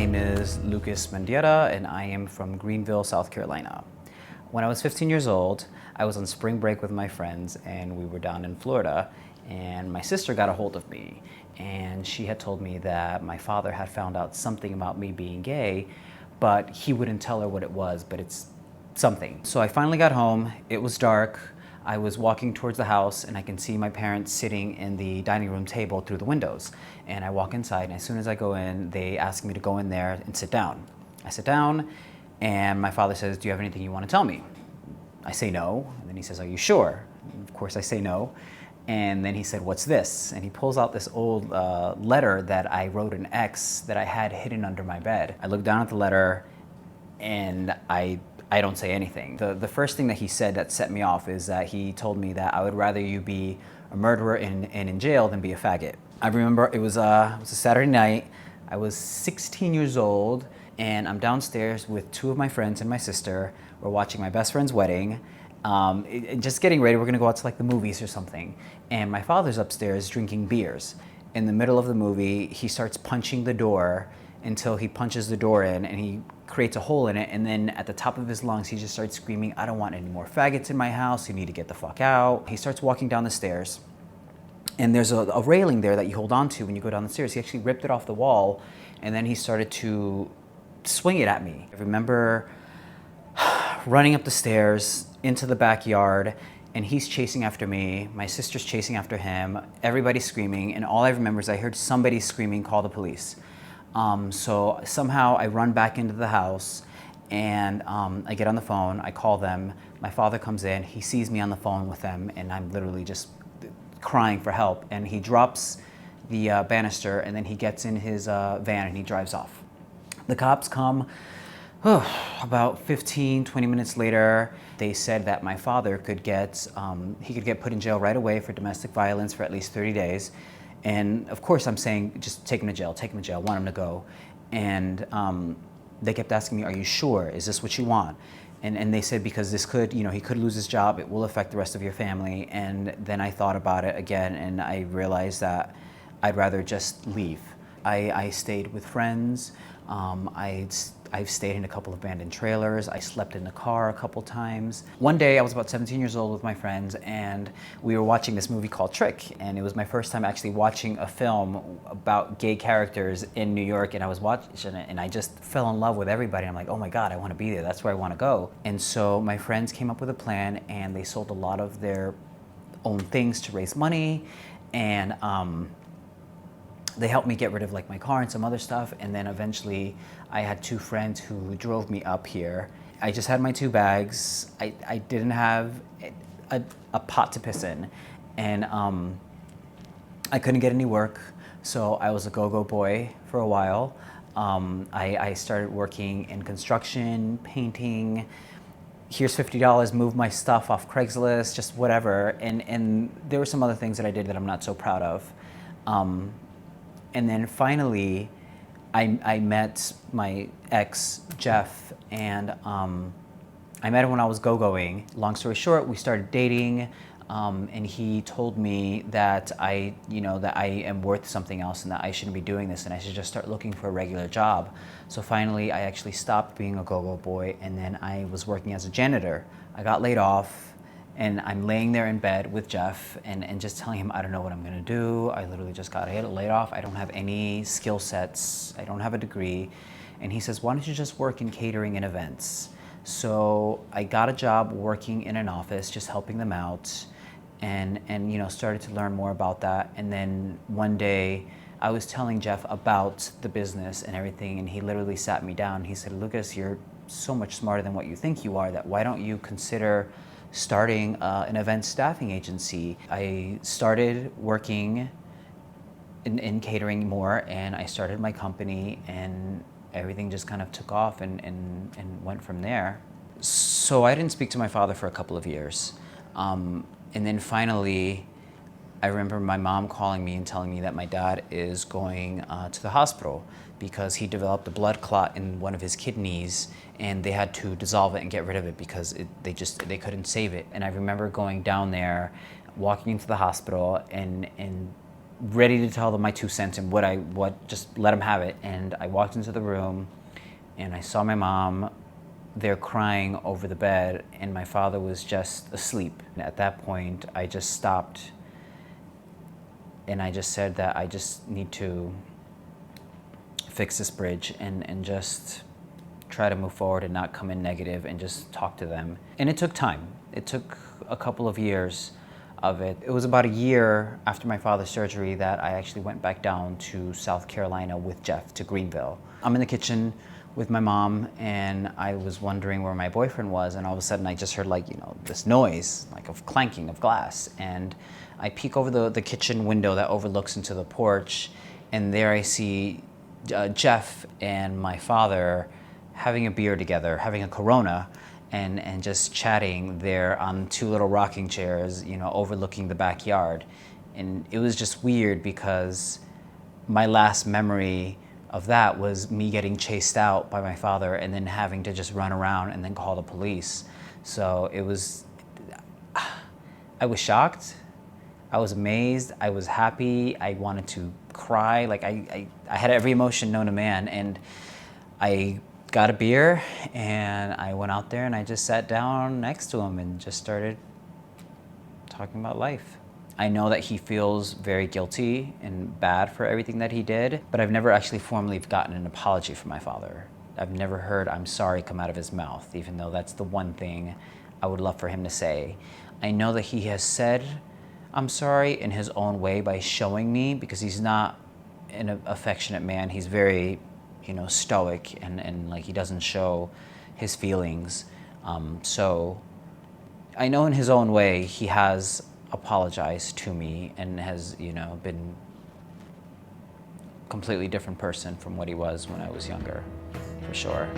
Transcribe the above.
name is Lucas Mendieta, and I am from Greenville, South Carolina. When I was 15 years old, I was on spring break with my friends, and we were down in Florida, and my sister got a hold of me, and she had told me that my father had found out something about me being gay, but he wouldn't tell her what it was, but it's something. So I finally got home. It was dark. I was walking towards the house, and I can see my parents sitting in the dining room table through the windows. And I walk inside, and as soon as I go in, they ask me to go in there and sit down. I sit down, and my father says, "Do you have anything you want to tell me?" I say no, and then he says, "Are you sure?" And of course I say no. And then he said, "What's this?" And he pulls out this old letter that I wrote an X that I had hidden under my bed. I look down at the letter, and I don't say anything. The first thing that he said that set me off is that he told me that I would rather you be a murderer and in jail than be a faggot. I remember it was a Saturday night. I was 16 years old, and I'm downstairs with two of my friends and my sister. We're watching my best friend's wedding. Just getting ready. We're gonna go out to like the movies or something. And my father's upstairs drinking beers. In the middle of the movie, he starts punching the door until he punches the door in, and he creates a hole in it, and then at the top of his lungs he just starts screaming, "I don't want any more faggots in my house, you need to get the fuck out." He starts walking down the stairs, and there's a railing there that you hold on to when you go down the stairs. He actually ripped it off the wall, and then he started to swing it at me. I remember running up the stairs into the backyard, and he's chasing after me, my sister's chasing after him, everybody's screaming, and all I remember is I heard somebody screaming, "Call the police." So somehow I run back into the house, and I get on the phone, I call them, my father comes in, he sees me on the phone with them, and I'm literally just crying for help, and he drops the banister, and then he gets in his van and he drives off. The cops come about 15, 20 minutes later. They said that my father could get put in jail right away for domestic violence for at least 30 days. And of course I'm saying, just take him to jail, I want him to go. And they kept asking me, "Are you sure? Is this what you want?" And they said, because this could, he could lose his job, it will affect the rest of your family. And then I thought about it again, and I realized that I'd rather just leave. I stayed with friends. I've stayed in a couple of abandoned trailers. I slept in the car a couple times. One day I was about 17 years old with my friends, and we were watching this movie called Trick, and it was my first time actually watching a film about gay characters in New York, and I was watching it, and I just fell in love with everybody. I'm like, oh my God, I want to be there. That's where I want to go. And so my friends came up with a plan, and they sold a lot of their own things to raise money, and they helped me get rid of like my car and some other stuff, and then eventually I had two friends who drove me up here. I just had my two bags. I didn't have a pot to piss in, and I couldn't get any work, so I was a go-go boy for a while. I started working in construction, painting. Here's $50, move my stuff off Craigslist, just whatever. And there were some other things that I did that I'm not so proud of. And then finally, I met my ex, Jeff, and I met him when I was go-going. Long story short, we started dating, and he told me that I am worth something else and that I shouldn't be doing this and I should just start looking for a regular job. So finally, I actually stopped being a go-go boy, and then I was working as a janitor. I got laid off. And I'm laying there in bed with Jeff and just telling him, I don't know what I'm gonna do. I literally just got laid off. I don't have any skill sets. I don't have a degree. And he says, why don't you just work in catering and events? So I got a job working in an office, just helping them out, and started to learn more about that. And then one day I was telling Jeff about the business and everything, and he literally sat me down. He said, "Lucas, you're so much smarter than what you think you are, that why don't you consider starting an event staffing agency?" I started working in catering more, and I started my company, and everything just kind of took off and went from there. So I didn't speak to my father for a couple of years. And then finally, I remember my mom calling me and telling me that my dad is going to the hospital because he developed a blood clot in one of his kidneys, and they had to dissolve it and get rid of it because they couldn't save it. And I remember going down there, walking into the hospital, and ready to tell them my 2 cents and what just let them have it. And I walked into the room and I saw my mom there crying over the bed, and my father was just asleep. And at that point, I just stopped and I just said that I just need to fix this bridge and just try to move forward and not come in negative and just talk to them. And it took time. It took a couple of years of it. It was about a year after my father's surgery that I actually went back down to South Carolina with Jeff to Greenville. I'm in the kitchen with my mom and I was wondering where my boyfriend was, and all of a sudden I just heard this noise, like of clanking of glass. And I peek over the kitchen window that overlooks into the porch, and there I see Jeff and my father having a beer together, having a Corona, and just chatting there on two little rocking chairs, overlooking the backyard. And it was just weird because my last memory of that was me getting chased out by my father and then having to just run around and then call the police. So I was shocked, I was amazed, I was happy, I wanted to cry. I had every emotion known to man, and I got a beer and I went out there and I just sat down next to him and just started talking about life. I know that he feels very guilty and bad for everything that he did, but I've never actually formally gotten an apology from my father. I've never heard "I'm sorry" come out of his mouth, even though that's the one thing I would love for him to say. I know that he has said "I'm sorry" in his own way by showing me, because he's not an affectionate man. He's very, stoic and he doesn't show his feelings. So I know in his own way he has apologized to me and has, been a completely different person from what he was when I was younger, for sure.